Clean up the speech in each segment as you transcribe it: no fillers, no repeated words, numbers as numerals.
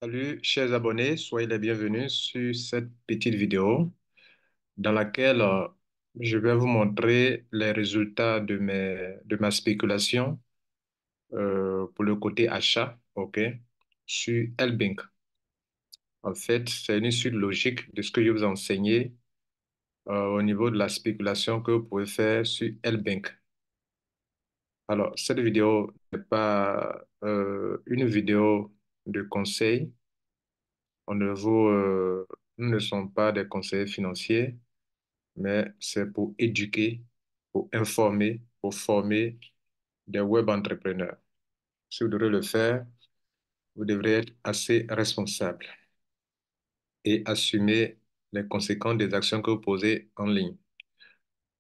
Salut, chers abonnés, soyez les bienvenus sur cette petite vidéo dans laquelle je vais vous montrer les résultats de ma spéculation pour le côté achat, ok, sur Lbink. En fait, c'est une suite logique de ce que je vous ai enseigné au niveau de la spéculation que vous pouvez faire sur Lbink. Alors, cette vidéo n'est pas une vidéo de conseil. On ne vous, nous ne sommes pas des conseillers financiers, mais c'est pour éduquer, pour informer, pour former des web entrepreneurs. Si vous devrez le faire, vous devrez être assez responsable et assumer les conséquences des actions que vous posez en ligne.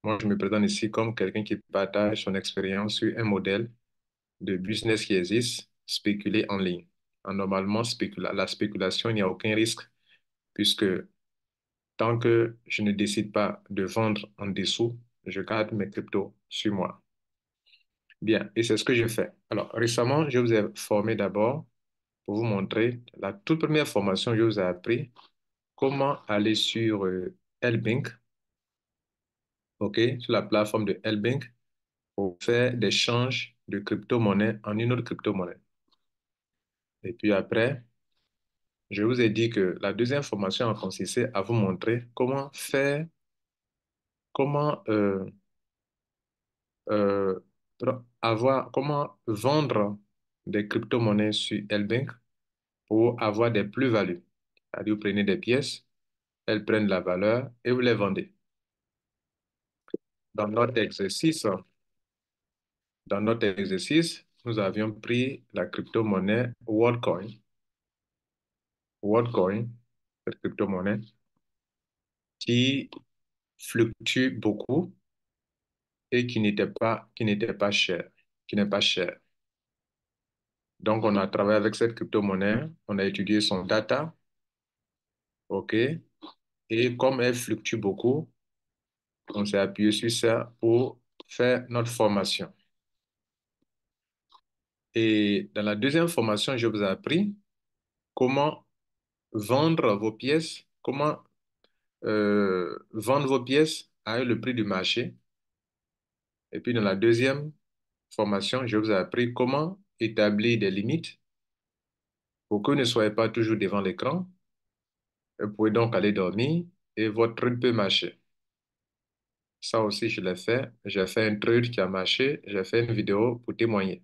Moi, je me présente ici comme quelqu'un qui partage son expérience sur un modèle de business qui existe, spéculer en ligne. Normalement, la spéculation, il n'y a aucun risque puisque tant que je ne décide pas de vendre en dessous, je garde mes cryptos sur moi. Bien, et c'est ce que je fais. Alors, récemment, je vous ai formé d'abord pour vous montrer la toute première formation, je vous ai appris comment aller sur Lbink, OK, sur la plateforme de Lbink pour faire des changes de crypto-monnaie en une autre crypto-monnaie. Et puis après, je vous ai dit que la deuxième formation a consisté à vous montrer comment faire, comment euh, comment vendre des crypto-monnaies sur Lbink pour avoir des plus-values. C'est-à-dire, vous prenez des pièces, elles prennent la valeur et vous les vendez. Dans notre exercice, dans notre exercice, nous avions pris la crypto-monnaie WorldCoin. WorldCoin, cette crypto-monnaie qui fluctue beaucoup et qui n'était pas cher, qui n'est pas cher. Donc, on a travaillé avec cette crypto-monnaie, on a étudié son data, OK? Et comme elle fluctue beaucoup, on s'est appuyé sur ça pour faire notre formation. Et dans la deuxième formation, je vous ai appris comment vendre vos pièces, comment vendre vos pièces à le prix du marché. Et puis dans la deuxième formation, je vous ai appris comment établir des limites pour que vous ne soyez pas toujours devant l'écran. Vous pouvez donc aller dormir et votre trade peut marcher. Ça aussi, je l'ai fait. J'ai fait un trade qui a marché. J'ai fait une vidéo pour témoigner.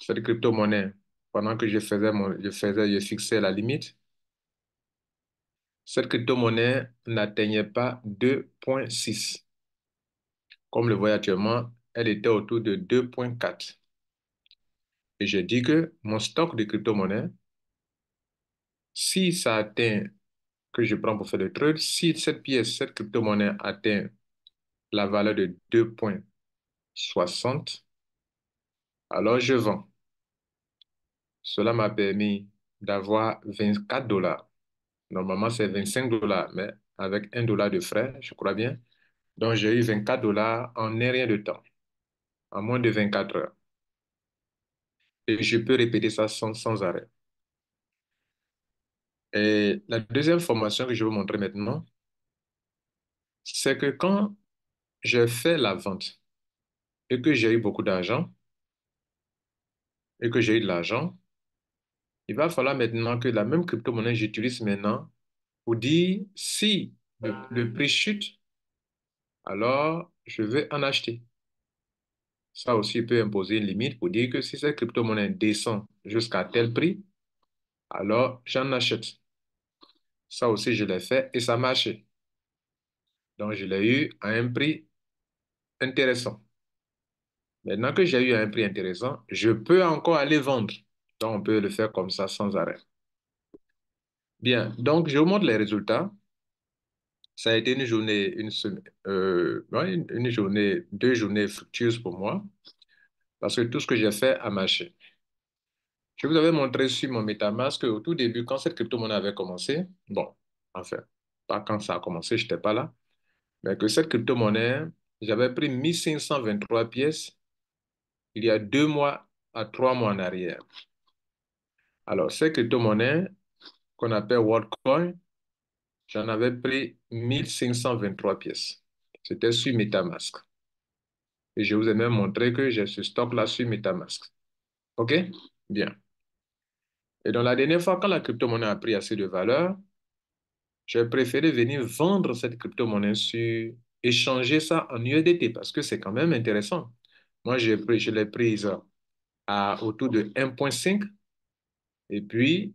Cette crypto-monnaie, pendant que je fixais la limite, cette crypto-monnaie n'atteignait pas 2,6. Comme le voyez actuellement, elle était autour de 2,4. Et j'ai dit que mon stock de crypto-monnaie, si ça atteint, que je prends pour faire le trade, si cette pièce, cette crypto-monnaie atteint la valeur de 2,60, alors je vends. Cela m'a permis d'avoir 24 dollars. Normalement, c'est 25 dollars, mais avec 1 dollar de frais, je crois bien. Donc, j'ai eu 24 dollars en un rien de temps, en moins de 24 heures. Et je peux répéter ça sans arrêt. Et la deuxième formation que je vais vous montrer maintenant, c'est que quand j'ai fait la vente et que j'ai eu beaucoup d'argent et que j'ai eu de l'argent, il va falloir maintenant que la même crypto-monnaie, j'utilise maintenant pour dire si le prix chute, alors je vais en acheter. Ça aussi peut imposer une limite pour dire que si cette crypto-monnaie descend jusqu'à tel prix, alors j'en achète. Ça aussi, je l'ai fait et ça a marché. Donc, je l'ai eu à un prix intéressant. Maintenant que j'ai eu à un prix intéressant, je peux encore aller vendre. Donc, on peut le faire comme ça sans arrêt. Bien, donc je vous montre les résultats. Ça a été une journée, une semaine, ouais, une journée, 2 journées fructueuses pour moi parce que tout ce que j'ai fait a marché. Je vous avais montré sur mon MetaMask qu'au tout début, quand cette crypto-monnaie avait commencé, bon, enfin, pas quand ça a commencé, je n'étais pas là, mais que cette crypto-monnaie, j'avais pris 1523 pièces il y a 2 mois à 3 mois en arrière. Alors, ces crypto-monnaies qu'on appelle WorldCoin, j'en avais pris 1523 pièces. C'était sur MetaMask. Et je vous ai même montré que j'ai ce stock-là sur MetaMask. OK? Bien. Et donc, la dernière fois, quand la crypto-monnaie a pris assez de valeur, j'ai préféré venir vendre cette crypto-monnaie sur, échanger ça en USDT parce que c'est quand même intéressant. Moi, je l'ai prise à autour de 1,5 et puis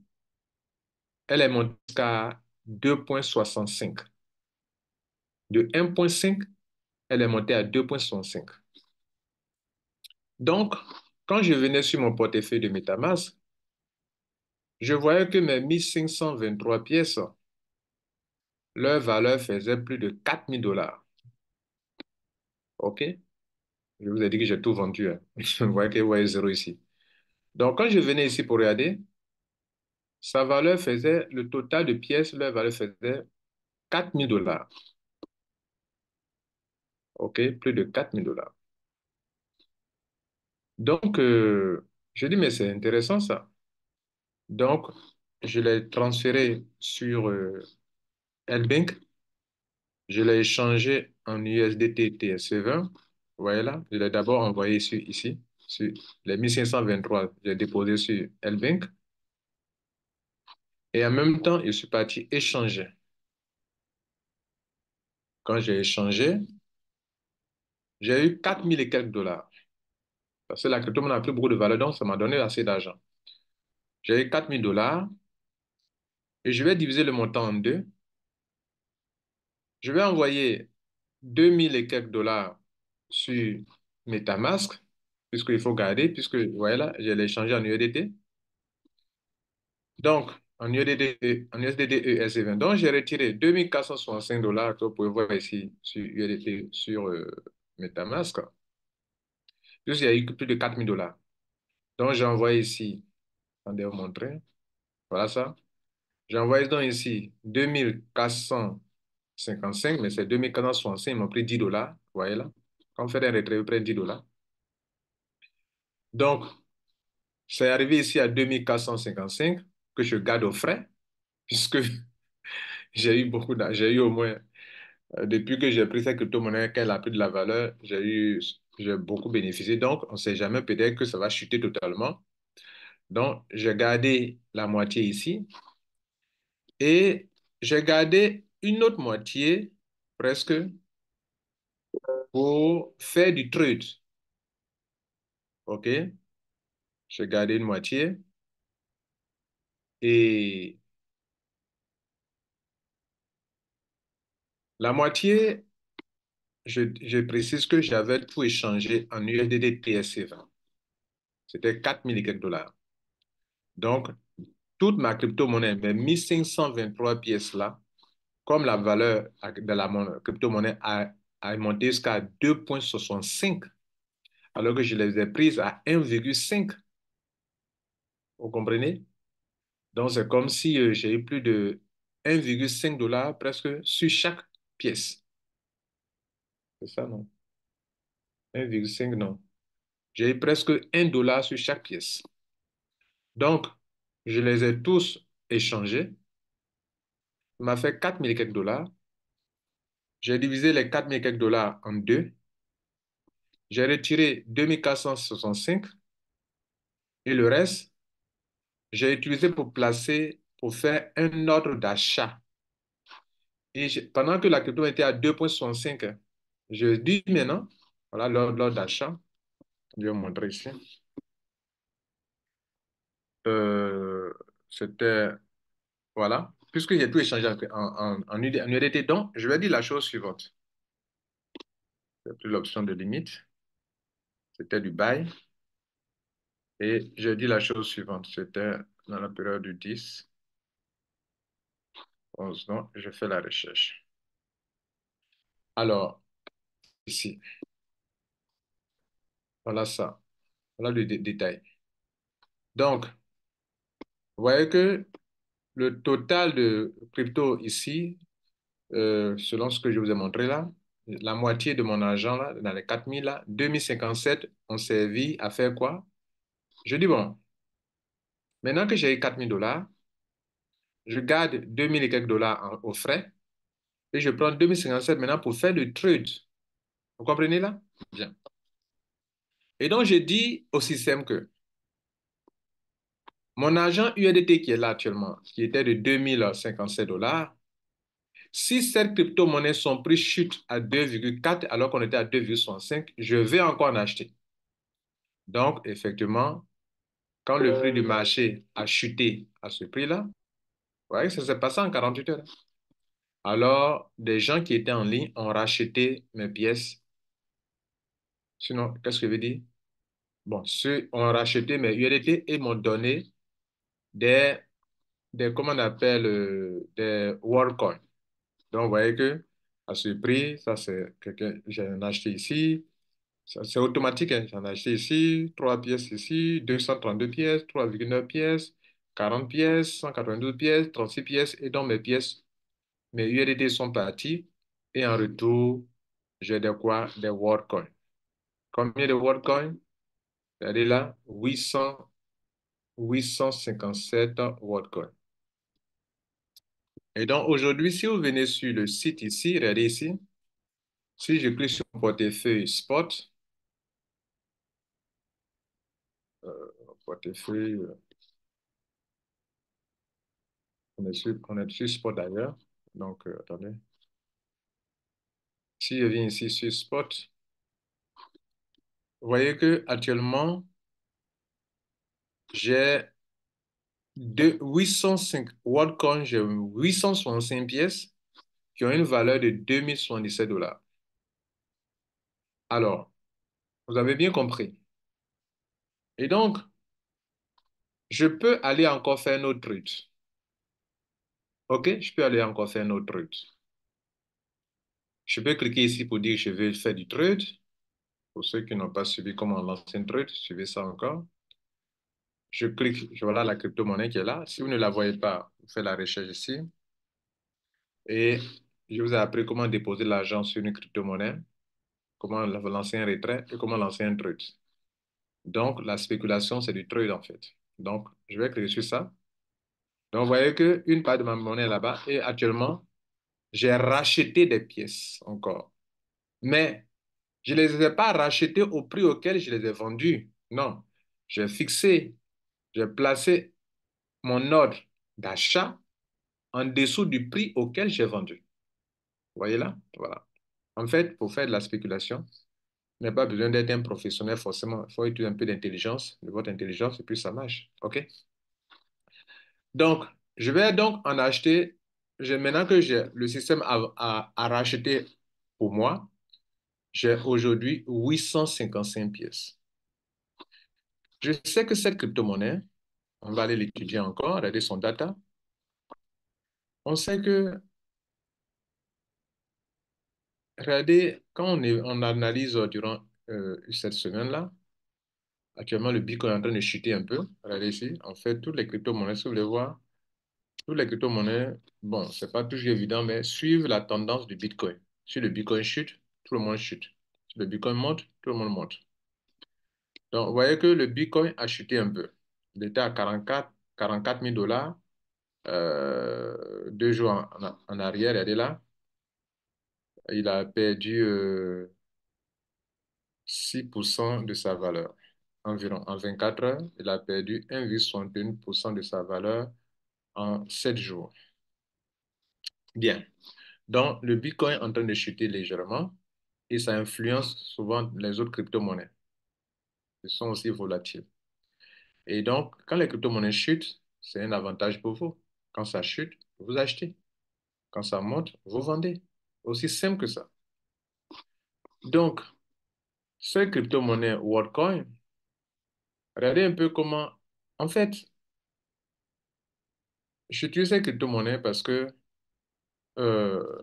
elle est montée jusqu'à 2,65. De 1,5, elle est montée à 2,65. Donc, quand je venais sur mon portefeuille de MetaMask, je voyais que mes 1523 pièces, leur valeur faisait plus de 4 000 $. OK? Je vous ai dit que j'ai tout vendu, hein. Vous voyez que vous voyez zéro ici. Donc, quand je venais ici pour regarder, sa valeur faisait, le total de pièces, leur valeur faisait 4 000 $. OK? Plus de 4 000 $. Donc, je dis, mais c'est intéressant ça. Donc, je l'ai transféré sur LBank. Je l'ai échangé en USDT TS20. Vous voyez là, je l'ai d'abord envoyé ici, sur les 1523, j'ai déposé sur LBank. Et en même temps, je suis parti échanger. Quand j'ai échangé, j'ai eu 4 000 et quelques dollars. Parce que la crypto-monnaie a pris beaucoup de valeur, donc ça m'a donné assez d'argent. J'ai eu 4 000 $ et je vais diviser le montant en deux. Je vais envoyer 2 000 et quelques dollars sur MetaMask, puisqu'il faut garder, puisque voilà, je l'ai échangé en USDT. Donc, en USDT ES20. Donc, j'ai retiré 2 465 $ que vous pouvez voir ici sur USDT, sur MetaMask. Juste, il y a eu plus de 4 000 $. Donc, j'ai envoyé ici, attendez, vous montrer. Voilà ça. J'ai envoyé donc ici 2 455, mais c'est 2 465, ils m'ont pris 10 $. Vous voyez là? Quand on fait un retrait, ils prennent 10 $. Donc, c'est arrivé ici à 2 455 que je garde au frais, puisque j'ai eu beaucoup d'argent. J'ai eu au moins, depuis que j'ai pris cette crypto-monnaie, qu'elle a pris de la valeur, j'ai beaucoup bénéficié. Donc, on ne sait jamais, peut-être que ça va chuter totalement. Donc, j'ai gardé la moitié ici et j'ai gardé une autre moitié, presque, pour faire du trade. OK? J'ai gardé une moitié et la moitié, je précise que j'avais tout échangé en USDT TSC20. C'était 4 000 et quelques dollars. Donc, toute ma crypto-monnaie, mes 1523 pièces-là, comme la valeur de la crypto-monnaie a monté jusqu'à 2,65, alors que je les ai prises à 1,5. Vous comprenez? Donc, c'est comme si j'ai eu plus de 1,5 $ presque sur chaque pièce. C'est ça, non? 1,5, non. J'ai eu presque 1 $ sur chaque pièce. Donc, je les ai tous échangés. Ça m'a fait 4 000 et quelques dollars. J'ai divisé les 4 000 et quelques dollars en deux. J'ai retiré 2 465 et le reste, j'ai utilisé pour placer, pour faire un ordre d'achat. Et pendant que la crypto était à 2,65, je dis maintenant, voilà l'ordre d'achat. Je vais vous montrer ici. Euh, C'était, voilà, puisque j'ai tout échangé en USDT, donc je vais dire la chose suivante. J'ai pris l'option de limite, c'était du buy, et je dis la chose suivante, c'était dans la période du 10, 11, non, je fais la recherche. Alors, ici, voilà ça, voilà le détail. Donc, vous voyez que le total de crypto ici, selon ce que je vous ai montré là, la moitié de mon argent là, dans les 4 000 là, 2 057 ont servi à faire quoi? Je dis bon, Maintenant que j'ai eu 4 000 $, je garde 2 000 et quelques dollars aux frais et je prends 2057 maintenant pour faire le trade. Vous comprenez là? Bien. Et donc, je dis au système que mon argent USDT qui est là actuellement, qui était de 2057 $, si cette crypto-monnaie, son prix chute à 2,4 alors qu'on était à 2,65, je vais encore en acheter. Donc, effectivement, quand le prix du marché a chuté à ce prix-là, vous voyez, ça s'est passé en 48 heures. Alors, des gens qui étaient en ligne ont racheté mes pièces. Sinon, qu'est-ce que je veux dire? Bon, ceux ont racheté mes USDT et m'ont donné des, comment on appelle, des WorldCoins. Donc, vous voyez que à ce prix, ça c'est quelqu'un, j'ai acheté ici, c'est automatique, hein. J'en ai acheté ici, 3 pièces ici, 232 pièces, 3,9 pièces, 40 pièces, 192 pièces, 36 pièces, et donc mes pièces, mes USDT sont partis, et en retour, j'ai de quoi? Des WorldCoins. Combien de WorldCoins? Regardez là, 857 WorldCoins. Et donc aujourd'hui, si vous venez sur le site ici, regardez ici, si je clique sur mon portefeuille spot, portefeuille, on est sur spot d'ailleurs. Donc, attendez. Si je viens ici sur spot, vous voyez que actuellement, j'ai 805 WorldCoin, j'ai 865 pièces qui ont une valeur de 2077 $. Alors, vous avez bien compris. Et donc, je peux aller encore faire un autre trade. OK? Je peux aller encore faire un autre trade. Je peux cliquer ici pour dire que je vais faire du trade. Pour ceux qui n'ont pas suivi comment lancer un trade, suivez ça encore. Je clique, je vois là la crypto-monnaie qui est là. Si vous ne la voyez pas, vous faites la recherche ici. Et je vous ai appris comment déposer l'argent sur une crypto-monnaie, comment lancer un retrait et comment lancer un trade. Donc, la spéculation, c'est du trade en fait. Donc, je vais cliquer sur ça. Donc, vous voyez qu'une part de ma monnaie est là-bas et actuellement, j'ai racheté des pièces encore. Mais je ne les ai pas rachetées au prix auquel je les ai vendues. Non, j'ai fixé, j'ai placé mon ordre d'achat en dessous du prix auquel j'ai vendu. Vous voyez là? Voilà. En fait, pour faire de la spéculation, il n'y a pas besoin d'être un professionnel forcément. Il faut utiliser un peu d'intelligence, de votre intelligence, et puis ça marche. OK? Donc, je vais donc en acheter. Maintenant que j'ai le système a racheté pour moi, j'ai aujourd'hui 855 pièces. Je sais que cette crypto-monnaie, on va aller l'étudier encore, regarder son data. On sait que, regardez, quand on analyse durant cette semaine-là, actuellement, le Bitcoin est en train de chuter un peu. Regardez ici. En fait, toutes les crypto-monnaies, si vous voulez voir, toutes les crypto-monnaies, bon, c'est pas toujours évident, mais suivent la tendance du Bitcoin. Si le Bitcoin chute, tout le monde chute. Si le Bitcoin monte, tout le monde monte. Donc, vous voyez que le Bitcoin a chuté un peu. Il était à 44 000 $. 2 jours en arrière, regardez là, il a perdu 6% de sa valeur environ. En 24 heures, il a perdu 1,61% de sa valeur en 7 jours. Bien. Donc, le Bitcoin est en train de chuter légèrement et ça influence souvent les autres crypto-monnaies. Ils sont aussi volatiles. Et donc, quand les crypto-monnaies chutent, c'est un avantage pour vous. Quand ça chute, vous achetez. Quand ça monte, vous vendez. Aussi simple que ça. Donc, ces crypto-monnaies WorldCoin, regardez un peu comment... En fait, j'utilise ces crypto-monnaies parce que euh,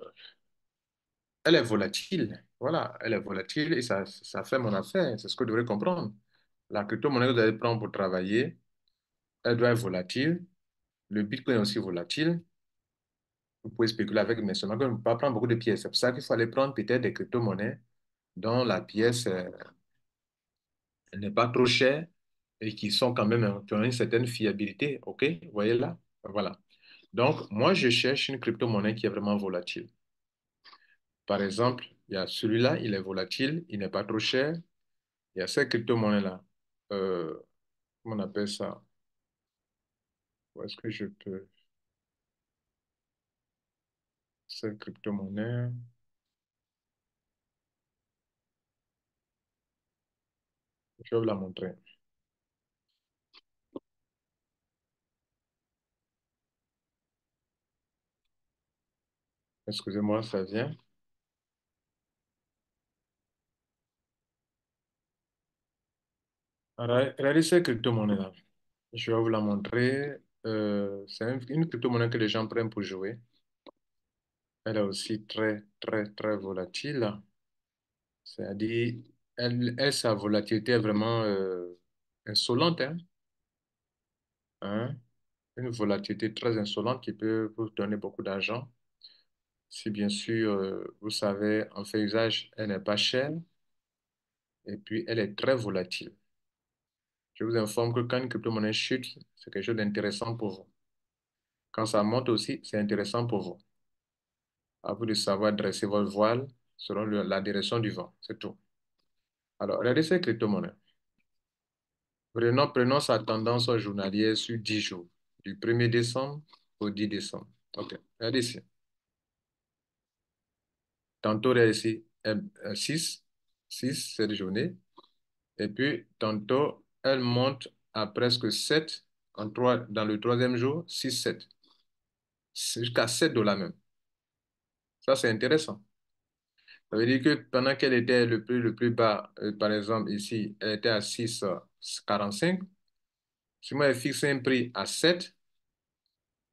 elle est volatile. Voilà, elle est volatile et ça fait mon affaire. C'est ce que vous devrez comprendre. La crypto-monnaie que vous allez prendre pour travailler, elle doit être volatile. Le Bitcoin est aussi volatile. Vous pouvez spéculer avec, mais seulement que vous ne pouvez pas prendre beaucoup de pièces. C'est pour ça qu'il fallait prendre peut-être des crypto-monnaies dont la pièce n'est pas trop chère et qui sont quand même, qui ont une certaine fiabilité. OK? Vous voyez là? Voilà. Donc, moi, je cherche une crypto-monnaie qui est vraiment volatile. Par exemple, il y a celui-là, il est volatile, il n'est pas trop cher. Il y a cette crypto-monnaie-là. Euh, Comment on appelle ça? Où est-ce que je peux... Cette crypto-monnaie, je vais vous la montrer. Excusez-moi, ça vient. Alors, regardez cette crypto-monnaie-là. Je vais vous la montrer. C'est une crypto-monnaie que les gens prennent pour jouer. Elle est aussi très, très, très volatile. C'est-à-dire, sa volatilité est vraiment insolente, hein? Hein? Une volatilité très insolente qui peut vous donner beaucoup d'argent. Si bien sûr, vous savez, en fait usage, elle n'est pas chère et puis elle est très volatile. Je vous informe que quand une crypto-monnaie chute, c'est quelque chose d'intéressant pour vous. Quand ça monte aussi, c'est intéressant pour vous. À vous de savoir dresser votre voile selon la direction du vent. C'est tout. Alors, regardez ces crypto-monnaies. Prenons sa tendance journalière sur 10 jours, du 1er décembre au 10 décembre. OK. Regardez ici. Tantôt, regardez ici, 6, 6 cette journée. Et puis, tantôt, elle monte à presque 7 dans le troisième jour, 6 7. C'est jusqu'à 7 dollars même. Ça, c'est intéressant. Ça veut dire que pendant qu'elle était le plus bas, par exemple, ici, elle était à 6,45. Si moi, je fixe un prix à 7,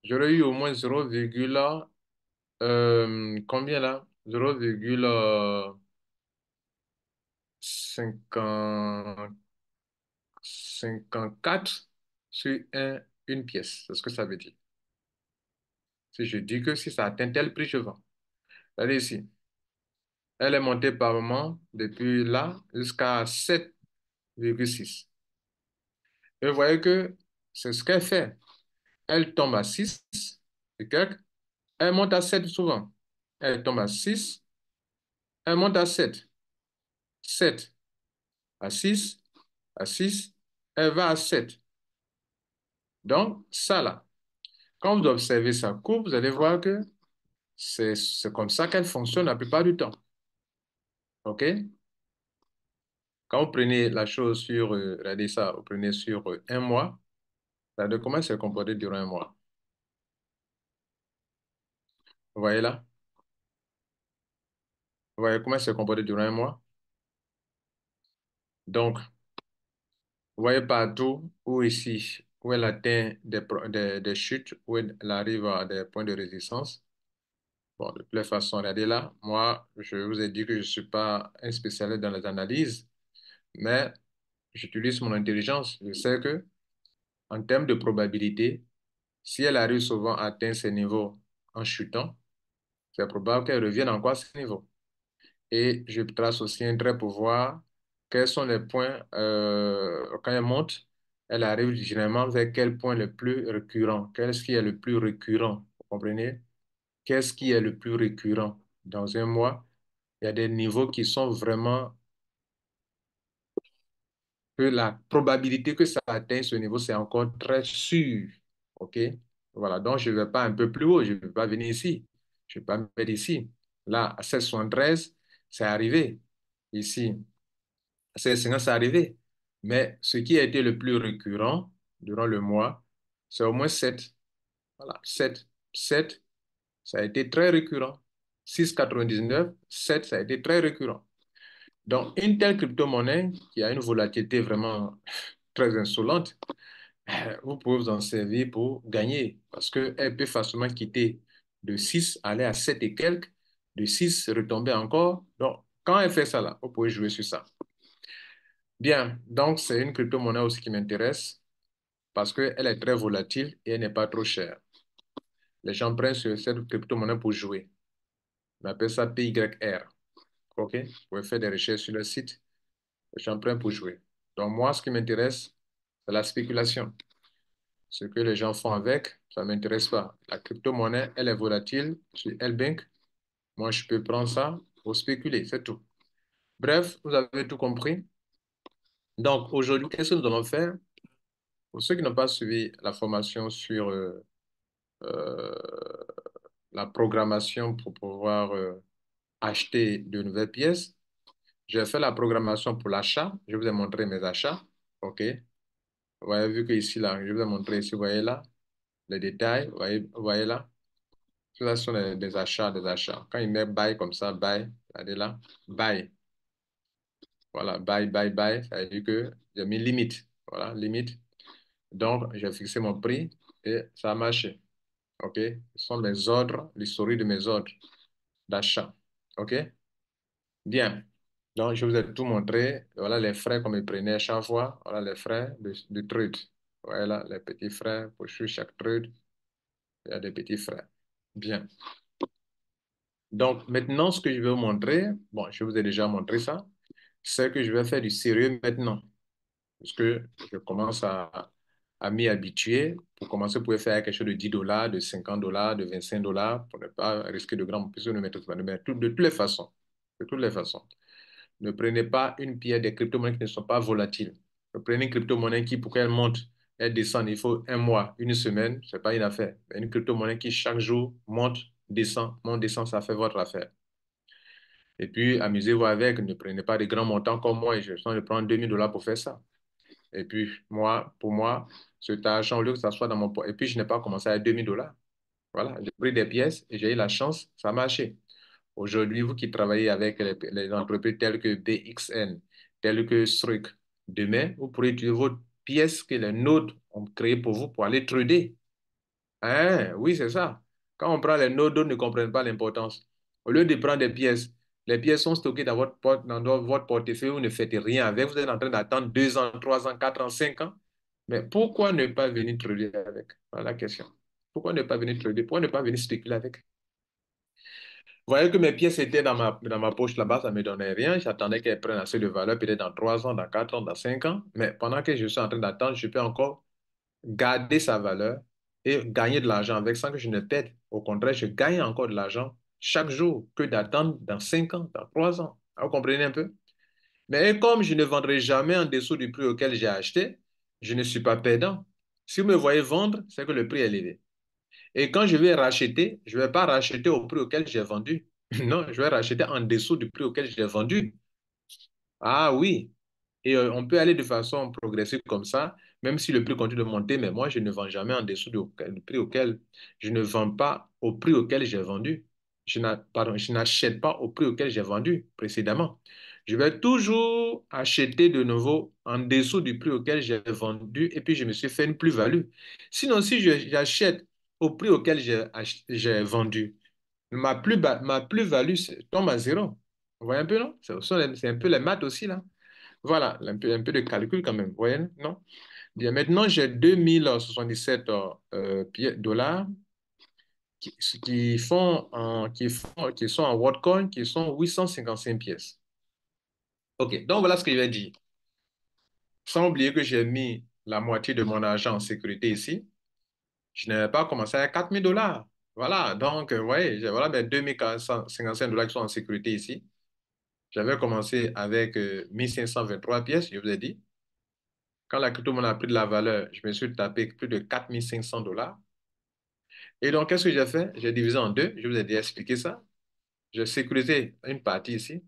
j'aurais eu au moins 0, combien là? 0,54 sur une pièce. C'est ce que ça veut dire. Si je dis que si ça atteint tel prix, je vends. Allez ici. Elle est montée par moment depuis là jusqu'à 7,6. Et vous voyez que c'est ce qu'elle fait. Elle tombe à 6 et quelques. Elle monte à 7 souvent. Elle tombe à 6. Elle monte à 7. 7 à 6. À 6. Elle va à 7. Donc, ça là, quand vous observez sa courbe, vous allez voir que c'est comme ça qu'elle fonctionne la plupart du temps. OK? Quand vous prenez la chose sur, regardez ça, vous prenez sur un mois, regardez comment elle s'est comportée durant un mois. Vous voyez là? Vous voyez comment elle s'est comportée durant un mois? Donc, vous voyez partout où ici, où elle atteint des chutes, où elle arrive à des points de résistance. Bon, de toutes les façons, regardez là, moi, je vous ai dit que je ne suis pas un spécialiste dans les analyses, mais j'utilise mon intelligence. Je sais que, en termes de probabilité, si elle arrive souvent à atteindre ces niveaux en chutant, c'est probable qu'elle revienne encore à ce niveau. Et je trace aussi un trait pour voir quels sont les points, quand elle monte, elle arrive généralement vers quel point le plus récurrent, qu'est-ce qui est le plus récurrent, vous comprenez? Qu'est-ce qui est le plus récurrent? Dans un mois, il y a des niveaux qui sont vraiment, que la probabilité que ça atteigne ce niveau, c'est encore très sûr. OK? Voilà, donc je ne vais pas un peu plus haut, je ne vais pas venir ici. Je ne vais pas me mettre ici. Là, à 7,73, c'est arrivé. Ici, c'est arrivé. Mais ce qui a été le plus récurrent durant le mois, c'est au moins 7. Voilà, 7. 7, ça a été très récurrent. 6,99, 7, ça a été très récurrent. Donc, une telle crypto-monnaie qui a une volatilité vraiment très insolente, vous pouvez vous en servir pour gagner parce qu'elle peut facilement quitter de 6, aller à 7 et quelques, de 6 retomber encore. Donc, quand elle fait ça là, vous pouvez jouer sur ça. Bien, donc c'est une crypto-monnaie aussi qui m'intéresse parce qu'elle est très volatile et elle n'est pas trop chère. Les gens prennent sur cette crypto-monnaie pour jouer. On appelle ça PYR. OK? Vous pouvez faire des recherches sur le site. Les gens prennent pour jouer. Donc moi, ce qui m'intéresse, C'est la spéculation. Ce que les gens font avec, ça ne m'intéresse pas. La crypto-monnaie, elle est volatile sur L-Bank. Moi, je peux prendre ça pour spéculer, c'est tout. Bref, vous avez tout compris. Donc, aujourd'hui, qu'est-ce que nous allons faire? Pour ceux qui n'ont pas suivi la formation sur euh, la programmation pour pouvoir acheter de nouvelles pièces, j'ai fait la programmation pour l'achat. Je vous ai montré mes achats. OK? Vous voyez, vu que ici, là, je vous ai montré ici, vous voyez là, les détails. Vous voyez là. Tout ça sont des achats, des achats. Quand il met buy comme ça, buy, regardez là, buy. Voilà, buy, buy, buy. Ça veut dire que j'ai mis limite. Voilà, limite. Donc, j'ai fixé mon prix et ça a marché. OK? Ce sont mes ordres, l'historique de mes ordres d'achat. OK? Bien. Donc, je vous ai tout montré. Voilà les frais qu'on me prenait à chaque fois. Voilà les frais de trade. Voilà les petits frais pour chaque trade. Il y a des petits frais. Bien. Donc, maintenant, ce que je vais vous montrer, bon, je vous ai déjà montré ça, c'est que je vais faire du sérieux maintenant. Parce que je commence à m'y habituer. Pour commencer, vous pouvez faire quelque chose de 10 dollars, de 50 dollars, de 25 dollars pour ne pas risquer de grands puisque ne mettez pas de toutes les façons. De toutes les façons. Ne prenez pas une pierre des crypto-monnaies qui ne sont pas volatiles. Ne prenez une crypto-monnaie qui, pour qu'elle monte, elle descende, il faut un mois, une semaine, ce n'est pas une affaire. Mais une crypto-monnaie qui, chaque jour, monte, descend, ça fait votre affaire. Et puis, amusez-vous avec, ne prenez pas de grands montants comme moi, et je sens de prendre 2000 dollars pour faire ça. Et puis, moi, pour moi, cet argent, au lieu que ça soit dans mon poche, et puis je n'ai pas commencé à 2000 dollars. Voilà, j'ai pris des pièces et j'ai eu la chance, ça a marché. Aujourd'hui, vous qui travaillez avec les entreprises telles que BXN, telles que Struc, demain, vous pourrez utiliser vos pièces que les nodes ont créées pour vous pour aller trader. Hein, oui, c'est ça. Quand on prend les nodes, d'autres ne comprennent pas l'importance. Au lieu de prendre des pièces, les pièces sont stockées dans votre portefeuille, vous ne faites rien avec. Vous êtes en train d'attendre 2 ans, 3 ans, 4 ans, 5 ans. Mais pourquoi ne pas venir trader avec? Voilà la question. Pourquoi ne pas venir trader? Pourquoi ne pas venir spéculer avec? Vous voyez que mes pièces étaient dans ma poche là-bas, ça ne me donnait rien. J'attendais qu'elles prennent assez de valeur, peut-être dans 3 ans, dans 4 ans, dans 5 ans. Mais pendant que je suis en train d'attendre, je peux encore garder sa valeur et gagner de l'argent avec sans que je ne perde. Au contraire, je gagne encore de l'argent chaque jour que d'attendre dans 5 ans, dans 3 ans. Vous comprenez un peu? Mais comme je ne vendrai jamais en dessous du prix auquel j'ai acheté, je ne suis pas perdant. Si vous me voyez vendre, c'est que le prix est élevé. Et quand je vais racheter, je ne vais pas racheter au prix auquel j'ai vendu. Non, je vais racheter en dessous du prix auquel j'ai vendu. Ah oui. Et on peut aller de façon progressive comme ça, même si le prix continue de monter, mais moi, je ne vends jamais en dessous du prix auquel, je ne vends pas au prix auquel j'ai vendu. Pardon, je n'achète pas au prix auquel j'ai vendu précédemment. Je vais toujours acheter de nouveau en dessous du prix auquel j'ai vendu et puis je me suis fait une plus-value. Sinon, si j'achète au prix auquel j'ai vendu, ma plus-value tombe à zéro. Vous voyez un peu, non? C'est un peu les maths aussi, là. Voilà, un peu de calcul quand même, vous voyez, non? Bien, maintenant, j'ai 2077 dollars qui sont en WorldCoin, qui sont 855 pièces. OK, donc voilà ce que je vais dire. Sans oublier que j'ai mis la moitié de mon argent en sécurité ici. Je n'avais pas commencé à 4000 dollars. Voilà, donc, vous voyez, voilà mes 2055 dollars qui sont en sécurité ici. J'avais commencé avec 1523 pièces, je vous ai dit. Quand la crypto-monnaie a pris de la valeur, je me suis tapé plus de 4500 dollars. Et donc, qu'est-ce que j'ai fait? J'ai divisé en deux. Je vous ai déjà expliqué ça. J'ai sécurisé une partie ici.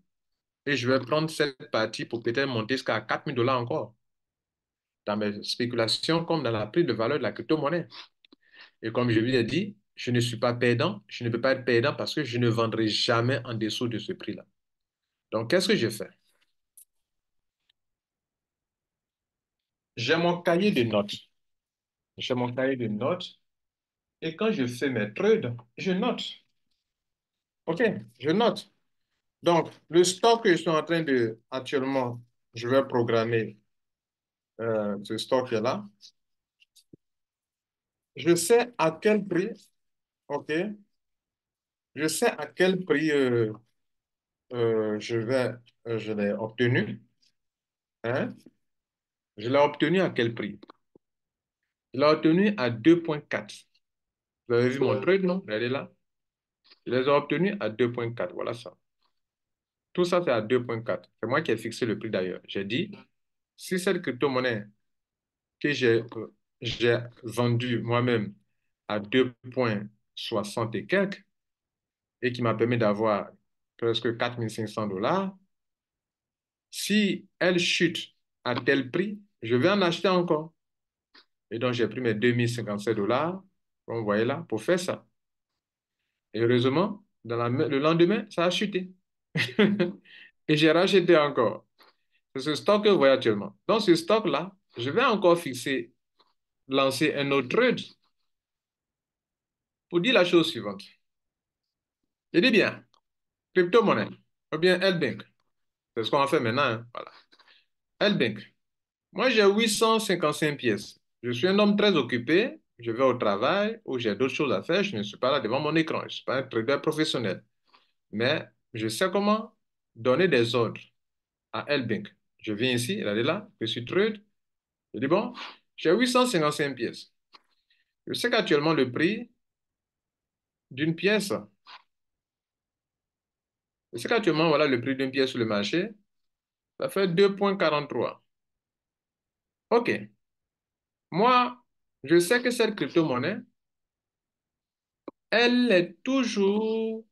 Et je vais prendre cette partie pour peut-être monter jusqu'à 4000 dollars encore dans mes spéculations comme dans la prise de valeur de la crypto-monnaie. Et comme je vous l'ai dit, je ne suis pas perdant. Je ne peux pas être perdant parce que je ne vendrai jamais en dessous de ce prix-là. Donc, qu'est-ce que je fais? J'ai mon cahier de notes. J'ai mon cahier de notes. Et quand je fais mes trades, je note. OK, je note. Donc, le stock que je suis en train de, actuellement, je vais programmer ce stock-là. Je sais à quel prix, OK, je sais à quel prix je l'ai obtenu, hein. Je l'ai obtenu à quel prix? Je l'ai obtenu à 2,4. Vous avez vu mon trade, non? Regardez là. Je les ai obtenus à 2,4. Voilà ça. Tout ça, c'est à 2,4. C'est moi qui ai fixé le prix d'ailleurs. J'ai dit, si cette crypto-monnaie que j'ai vendue moi-même à 2,60 et quelques, et qui m'a permis d'avoir presque 4 500 $, si elle chute à tel prix, je vais en acheter encore. Et donc, j'ai pris mes 2 057 $, comme vous voyez là, pour faire ça. Et heureusement, le lendemain, ça a chuté. Et j'ai racheté encore. C'est ce stock que vous voyez actuellement. Dans ce stock-là, je vais encore lancer un autre trade pour dire la chose suivante. Je dis bien, crypto-monnaie, ou bien L-Bank. C'est ce qu'on va faire maintenant, hein. Voilà. L-Bank. Moi, j'ai 855 pièces. Je suis un homme très occupé. Je vais au travail ou j'ai d'autres choses à faire. Je ne suis pas là devant mon écran. Je ne suis pas un trader professionnel. Mais je sais comment donner des ordres à L-Bank. Je viens ici, regardez là, je suis trade. Je dis, bon, j'ai 855 pièces. Je sais qu'actuellement, le prix d'une pièce, je sais qu'actuellement, voilà, le prix d'une pièce sur le marché, ça fait 2,43. OK. Moi, je sais que cette crypto-monnaie, elle est toujours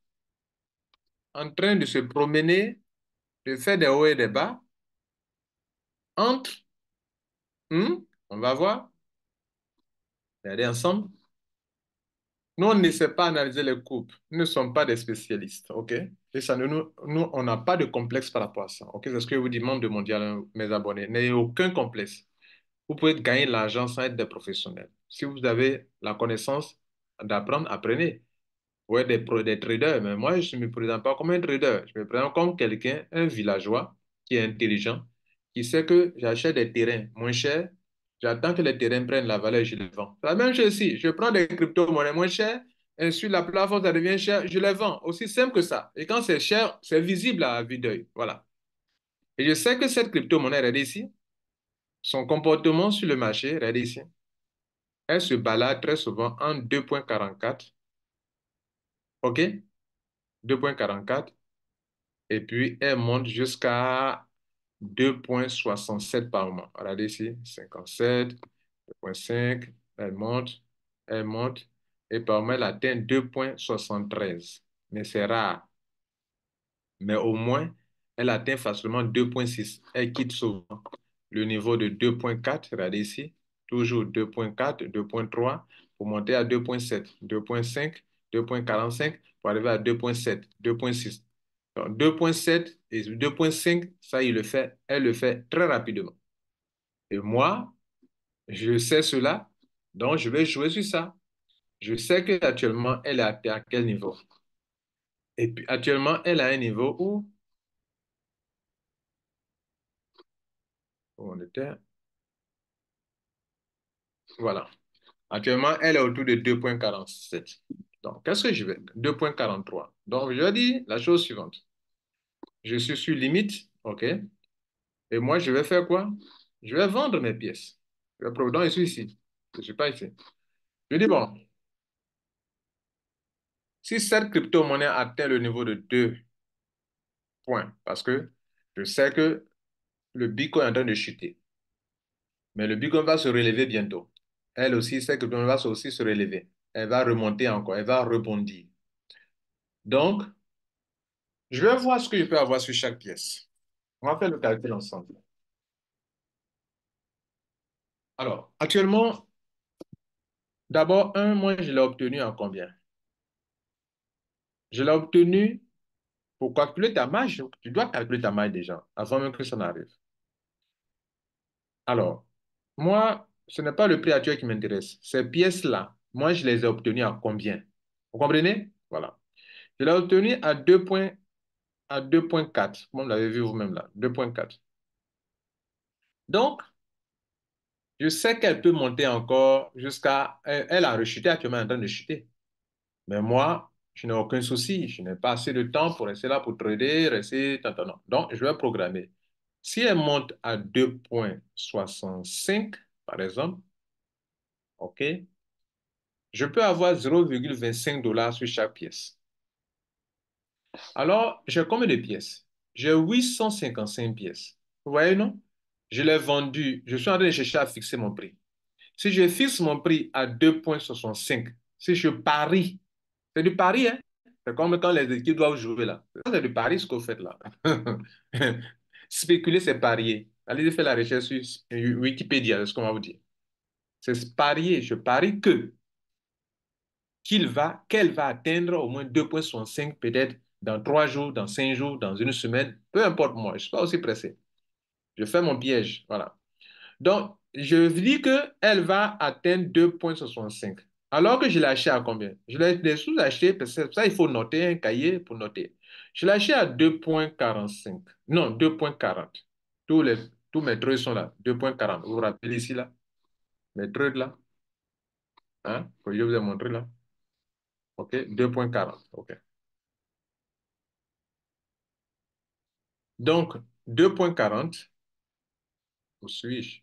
en train de se promener, de faire des hauts et des bas entre, on va voir, regardez ensemble. Nous, on ne sait pas analyser les courbes. Nous ne sommes pas des spécialistes, OK? Et ça, nous, on n'a pas de complexe par rapport à ça, OK? C'est ce que je vous demande de mondial, hein, mes abonnés. N'ayez aucun complexe. Vous pouvez gagner de l'argent sans être des professionnels. Si vous avez la connaissance d'apprendre, apprenez. Ouais, des traders, mais moi, je ne me présente pas comme un trader. Je me présente comme quelqu'un, un villageois qui est intelligent, qui sait que j'achète des terrains moins chers, j'attends que les terrains prennent la valeur et je les vends. C'est la même chose ici. Je prends des crypto-monnaies moins chères, ensuite la plateforme, ça devient cher, je les vends. Aussi simple que ça. Et quand c'est cher, c'est visible à vue d'œil. Voilà. Et je sais que cette crypto-monnaie, regardez ici, son comportement sur le marché, regardez ici, elle se balade très souvent en 2,44. OK? 2,44. Et puis, elle monte jusqu'à 2,67 par mois. Regardez ici, 57, 2,5, elle monte, et par mois, elle atteint 2,73. Mais c'est rare. Mais au moins, elle atteint facilement 2,6. Elle quitte souvent le niveau de 2,4, regardez ici, toujours 2,4, 2,3, pour monter à 2,7, 2,5, 2,45, pour arriver à 2,7, 2,6. Donc 2,7 et 2,5, ça, elle le fait très rapidement. Et moi, je sais cela, donc je vais jouer sur ça. Je sais qu'actuellement, elle est à quel niveau. Et puis actuellement, elle a un niveau où on était, voilà. Actuellement, elle est autour de 2,47. Donc, qu'est-ce que je vais? 2,43. Donc, je dis la chose suivante. Je suis sur limite, OK? Et moi, je vais faire quoi? Je vais vendre mes pièces. Le provident est ici. Je ne suis pas ici. Je dis, bon, si cette crypto-monnaie atteint le niveau de 2 points, parce que je sais que le Bitcoin est en train de chuter, mais le Bitcoin va se relever bientôt. Elle aussi, cette crypto-monnaie va aussi se relever. Elle va remonter encore, elle va rebondir. Donc, je vais voir ce que je peux avoir sur chaque pièce. On va faire le calcul ensemble. Alors, actuellement, d'abord, moi, je l'ai obtenu en combien? Je l'ai obtenu pour calculer ta marge. Tu dois calculer ta marge déjà, avant même que ça n'arrive. Alors, moi, ce n'est pas le prix actuel qui m'intéresse. Ces pièces-là, moi, je les ai obtenues à combien? Vous comprenez? Voilà. Je l'ai obtenu à 2,4, comme vous l'avez vu vous-même là, 2,4. Donc, je sais qu'elle peut monter encore jusqu'à... Elle a rechuté, actuellement, elle est en train de chuter. Mais moi, je n'ai aucun souci. Je n'ai pas assez de temps pour rester là pour trader, rester... tant, tant, non. Donc, je vais programmer. Si elle monte à 2,65, par exemple, OK, je peux avoir 0,25 $ sur chaque pièce. Alors, j'ai combien de pièces? J'ai 855 pièces. Vous voyez, non? Je l'ai vendu. Je suis en train de chercher à fixer mon prix. Si je fixe mon prix à 2,65, si je parie, c'est du pari, hein? C'est comme quand les équipes doivent jouer là. C'est du pari ce que vous faites là. Spéculer, c'est parier. Allez faire la recherche sur Wikipédia, c'est ce qu'on va vous dire. C'est parier. Je parie qu'elle va atteindre au moins 2,65 peut-être dans 3 jours, dans 5 jours, dans une semaine. Peu importe moi, je ne suis pas aussi pressé. Je fais mon piège. Voilà. Donc, je dis qu'elle va atteindre 2,65. Alors que je l'ai acheté à combien? Je l'ai sous-acheté, parce que ça, il faut noter un cahier pour noter. Je l'ai acheté à 2,45. Non, 2,40. Tous les, tous mes trucs sont là. 2,40. Vous vous rappelez ici, là? Mes trucs là? Hein? Que je vous ai montré là? OK? 2,40. OK. Donc, 2,40, où suis-je?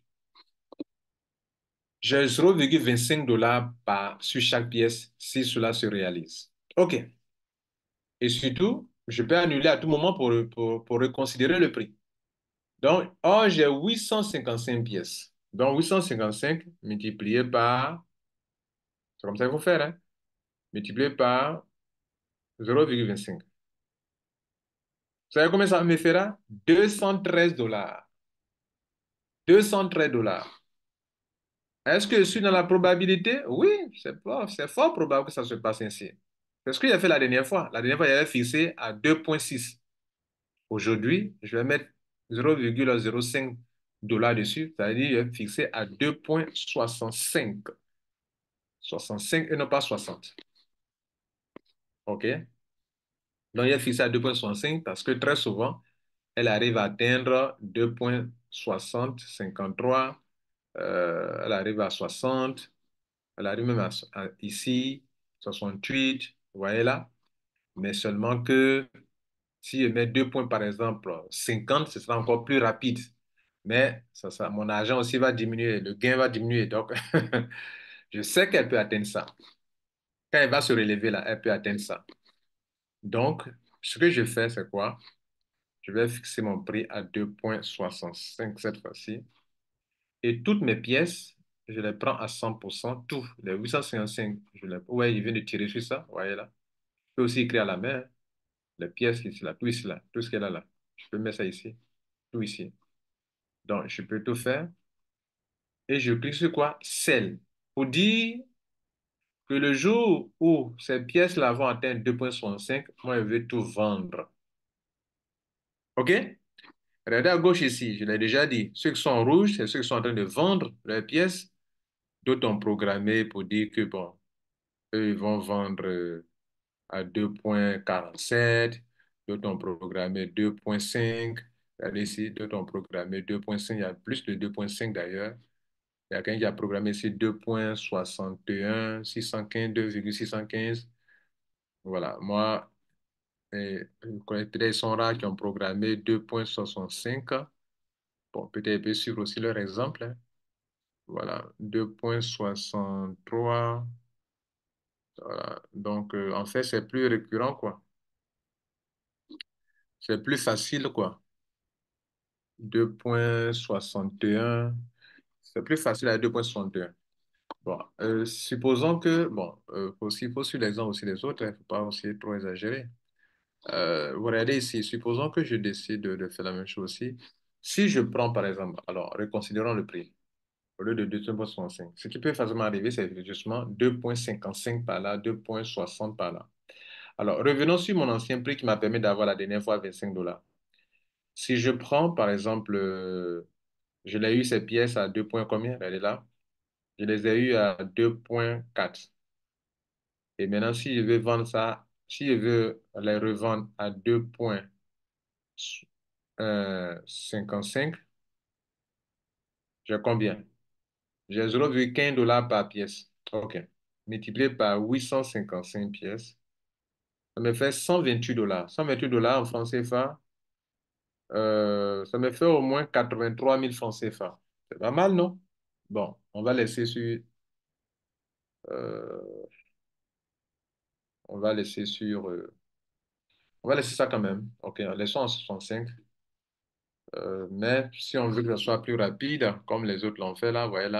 J'ai 0,25 $ sur chaque pièce si cela se réalise. OK. Et surtout, je peux annuler à tout moment pour reconsidérer le prix. Donc, or, j'ai 855 pièces. Donc, 855 multiplié par, c'est comme ça qu'il faut faire, hein, multiplié par 0,25. Vous savez combien ça me fera? 213 $. 213 $. Est-ce que je suis dans la probabilité? Oui, c'est fort probable que ça se passe ainsi. C'est ce que j'ai fait la dernière fois. La dernière fois, j'avais fixé à 2,6. Aujourd'hui, je vais mettre 0,05 $ dessus, c'est-à-dire je vais fixer à 2,65. 65 et non pas 60. OK? Donc, il est fixé à 2,65 parce que très souvent, elle arrive à atteindre 2,60, 53, elle arrive à 60, elle arrive même ici, 68, vous voyez là? Mais seulement que si je mets 2 points, par exemple, 50, ce sera encore plus rapide. Mais mon argent aussi va diminuer, le gain va diminuer. Donc, je sais qu'elle peut atteindre ça. Quand elle va se relever là, elle peut atteindre ça. Donc, ce que je fais, c'est quoi? Je vais fixer mon prix à 2,65 cette fois-ci. Et toutes mes pièces, je les prends à 100%. Tout, les 855, ouais, il vient de tirer sur ça. Vous voyez là. Je peux aussi écrire à la main, hein. Les pièces ici, là, tout ce qu'elle a là. Je peux mettre ça ici, tout ici. Donc, je peux tout faire. Et je clique sur quoi? Sell. Pour dire que le jour où ces pièces-là vont atteindre 2,65, moi, je vais tout vendre. OK? Regardez à gauche ici, je l'ai déjà dit. Ceux qui sont en rouge, c'est ceux qui sont en train de vendre leurs pièces. D'autres ont programmé pour dire que, bon, eux, ils vont vendre à 2,47. D'autres ont programmé 2,5. Regardez ici, d'autres ont programmé 2,5. Il y a plus de 2,5 d'ailleurs. Il y a quelqu'un qui a programmé ici 2,61, 615, 2,615. Voilà. Moi, peut-être ils sont rares qui ont programmé 2,65. Bon, peut-être ils peuvent suivre aussi leur exemple, hein. Voilà. 2,63. Voilà. Donc, en fait, c'est plus récurrent, quoi. C'est plus facile, quoi. 2,61. C'est plus facile à 2,61. Bon, supposons que, bon, il faut suivre l'exemple aussi des autres, il ne faut pas aussi trop exagérer. Vous regardez ici, supposons que je décide de faire la même chose aussi. Si je prends, par exemple, alors, reconsidérons le prix, au lieu de 2,65. Ce qui peut facilement arriver, c'est justement 2,55 par là, 2,60 par là. Alors, revenons sur mon ancien prix qui m'a permis d'avoir la dernière fois 25 $. Si je prends, par exemple, je l'ai eu ces pièces à 2 points combien? Elle est là. Je les ai eues à 2,4. Et maintenant, si je veux vendre ça, si je veux les revendre à 2,55, j'ai combien? J'ai 0,15 $ par pièce. OK. Multiplié par 855 pièces, ça me fait 128 $. 128 $ en francs CFA, Ça me fait au moins 83 000 francs CFA. C'est pas mal, non? Bon, euh, on va laisser sur, on va laisser ça quand même. OK, laissons en 65. Mais si on veut que ce soit plus rapide, comme les autres l'ont fait là, vous voyez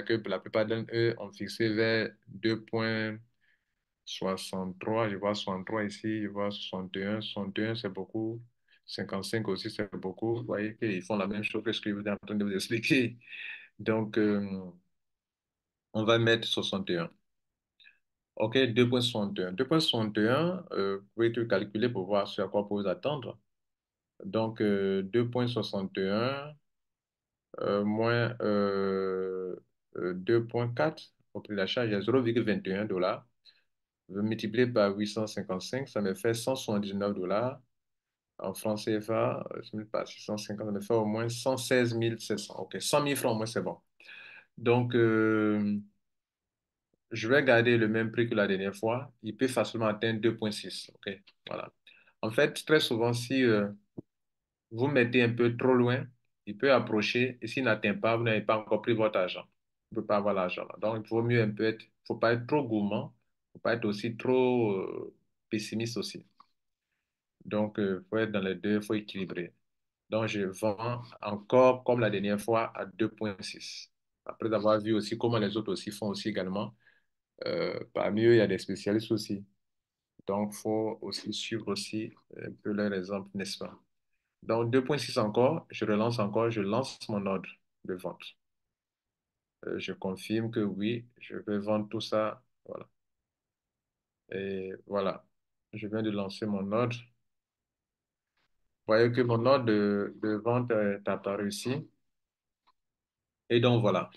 que la plupart d'entre eux ont fixé vers 2,63. Je vois 63 ici, je vois 61. 61, c'est beaucoup. 55 aussi, c'est beaucoup. Vous voyez qu'ils font la même chose que ce que je vous en train de vous expliquer. Donc, on va mettre 61. OK, 2,61. 2,61, vous pouvez tout calculer pour voir sur à quoi vous pouvez vous attendre. Donc, 2,61 moins 2,4 au prix d'achat, il y a 0,21 $. Multiplié par 855, ça me fait 179 $. En francs CFA, je mets pas 650, ça me fait au moins 116 700. OK, 100 000 francs au moins, c'est bon. Donc, je vais garder le même prix que la dernière fois. Il peut facilement atteindre 2,6. OK, voilà. En fait, très souvent, si vous mettez un peu trop loin, il peut approcher et s'il n'atteint pas, vous n'avez pas encore pris votre argent. Vous ne pouvez pas avoir l'argent. Donc, il vaut mieux un peu être, faut pas être trop gourmand, il ne faut pas être aussi trop pessimiste aussi. Donc, il faut être dans les deux, il faut équilibrer. Donc, je vends encore comme la dernière fois à 2,6. Après avoir vu aussi comment les autres aussi font aussi également. Parmi eux, il y a des spécialistes aussi. Donc, il faut aussi suivre aussi un peu leur exemple, n'est-ce pas? Donc, 2,6 encore, je relance encore, je lance mon ordre de vente. Je confirme que oui, je vais vendre tout ça. Voilà. Et voilà, je viens de lancer mon ordre. Vous voyez que mon ordre de vente est apparu ici. Et donc, voilà.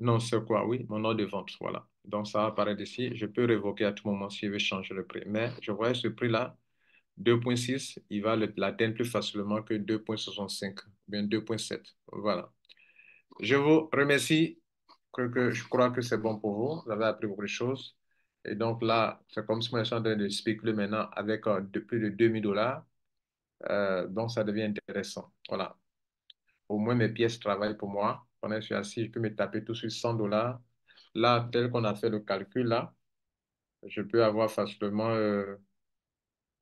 Non, c'est quoi? Oui, mon ordre de vente. Voilà. Donc, ça apparaît ici. Je peux révoquer à tout moment si je veux changer le prix. Mais je vois ce prix-là, 2,6, il va l'atteindre plus facilement que 2,65, ou bien 2,7. Voilà. Je vous remercie, que je crois que c'est bon pour vous. Vous avez appris beaucoup de choses. Et donc là, c'est comme si moi je suis en train de spéculer maintenant avec plus de 2 000 $. Donc ça devient intéressant. Voilà. Au moins mes pièces travaillent pour moi. Pendant que je suis assis, je peux me taper tout sur 100 $. Là, tel qu'on a fait le calcul là, je peux avoir facilement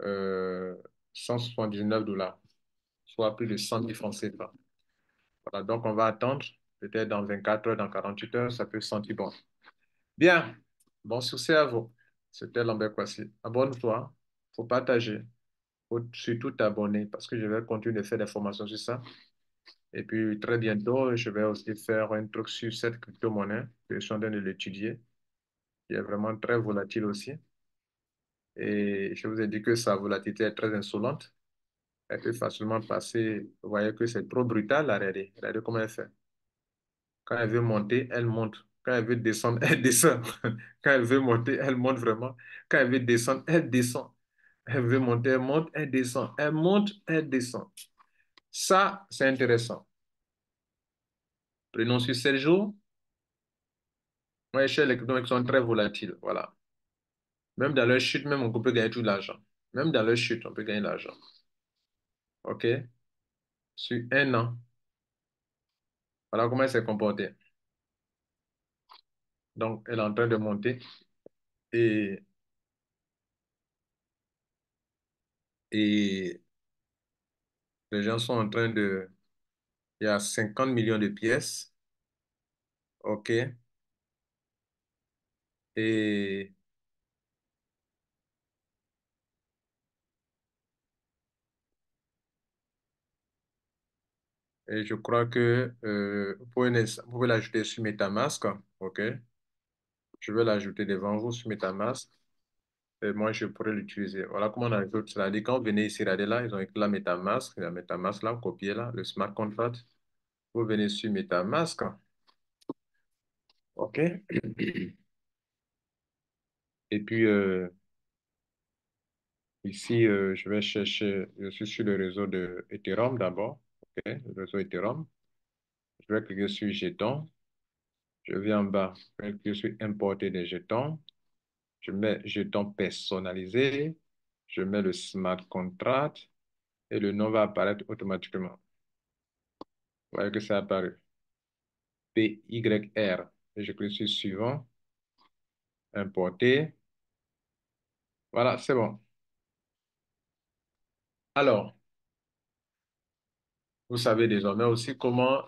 euh, 179 $, soit plus de 100 000 francs CFA. Voilà, donc on va attendre. Peut-être dans 24 heures, dans 48 heures, ça peut se sentir bon. Bien, bon succès à vous. C'était Lambert Kwasi. Abonne-toi, faut partager, faut surtout t'abonner parce que je vais continuer de faire des formations sur ça. Et puis très bientôt, je vais aussi faire un truc sur cette crypto-monnaie que je suis en train de l'étudier, qui est vraiment très volatile aussi. Et je vous ai dit que sa volatilité est très insolente. Elle peut facilement passer. Vous voyez que c'est trop brutal à regarder. Regardez comment elle fait. Quand elle veut monter, elle monte. Quand elle veut descendre, elle descend. Quand elle veut monter, elle monte vraiment. Quand elle veut descendre, elle descend. Elle veut monter, elle monte, elle descend. Elle monte, elle descend. Ça, c'est intéressant. Prenons sur 7 jours. Moi, chez les cryptos qui sont très volatiles. Voilà. Même dans leur chute, même on peut gagner tout l'argent. Même dans leur chute, on peut gagner de l'argent. OK? Sur un an. Voilà comment elle s'est comportée. Donc, elle est en train de monter et, et les gens sont en train de... Il y a 50 millions de pièces. OK? Et, et je crois que vous pouvez l'ajouter sur MetaMask. OK? Je vais l'ajouter devant vous sur MetaMask. Et moi, je pourrais l'utiliser. Voilà comment on ajoute. C'est-à-dire, quand vous venez ici, regardez là, ils ont écrit la MetaMask. La MetaMask là, vous copiez là, le smart contract. Vous venez sur MetaMask. OK? Et puis, ici, je vais chercher, je suis sur le réseau de Ethereum d'abord. OK? Le réseau Ethereum. Je vais cliquer sur jetons. Je viens en bas, je vais cliquer sur importer des jetons. Je mets jetons personnalisés. Je mets le smart contract et le nom va apparaître automatiquement. Vous voyez que c'est apparu. PYR. Et je clique sur suivant, importer. Voilà, c'est bon. Alors, vous savez désormais aussi comment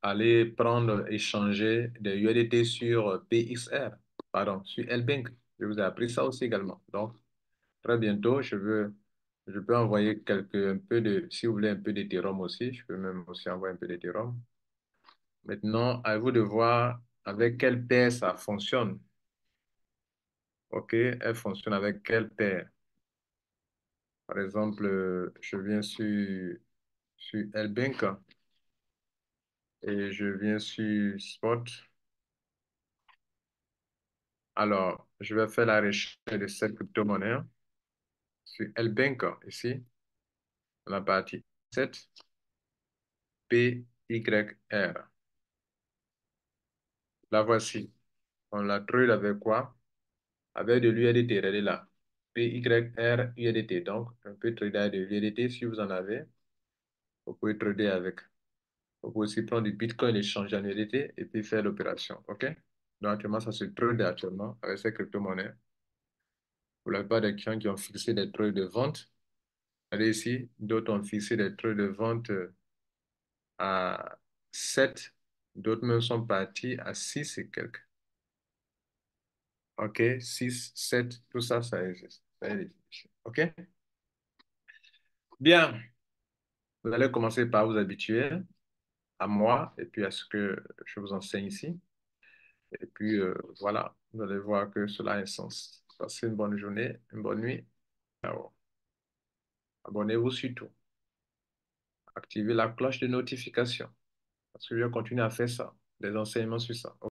aller prendre, échanger des USDT sur PXR, pardon, sur LBank. Je vous ai appris ça aussi également. Donc, très bientôt, je peux envoyer un peu si vous voulez un peu d'Ethereum aussi, je peux même aussi envoyer un peu d'Ethereum. Maintenant, à vous de voir avec quelle paire ça fonctionne. OK, elle fonctionne avec quelle paire? Par exemple, je viens sur LBank et je viens sur Spot. Alors, je vais faire la recherche de cette crypto-monnaie sur LBank ici, dans la partie 7 PYR. La voici. On la trade avec quoi? Avec de l'USDT, regardez là. PYR USDT. Donc, on peut trader avec de l'USDT si vous en avez. Vous pouvez trader avec. Vous pouvez aussi prendre du Bitcoin et changer en USDT et puis faire l'opération. OK? Donc, actuellement, ça se trade actuellement avec ces crypto-monnaies. Pour la plupart des clients qui ont fixé des trades de vente, regardez ici, d'autres ont fixé des trades de vente à 7, d'autres même sont partis à 6 et quelques. OK? 6, 7, tout ça, ça existe. Ça existe. OK? Bien. Vous allez commencer par vous habituer à moi et puis à ce que je vous enseigne ici. Et puis, voilà, vous allez voir que cela a un sens. Passez une bonne journée, une bonne nuit. Ciao. Abonnez-vous surtout. Activez la cloche de notification parce que je vais continuer à faire ça, des enseignements sur ça.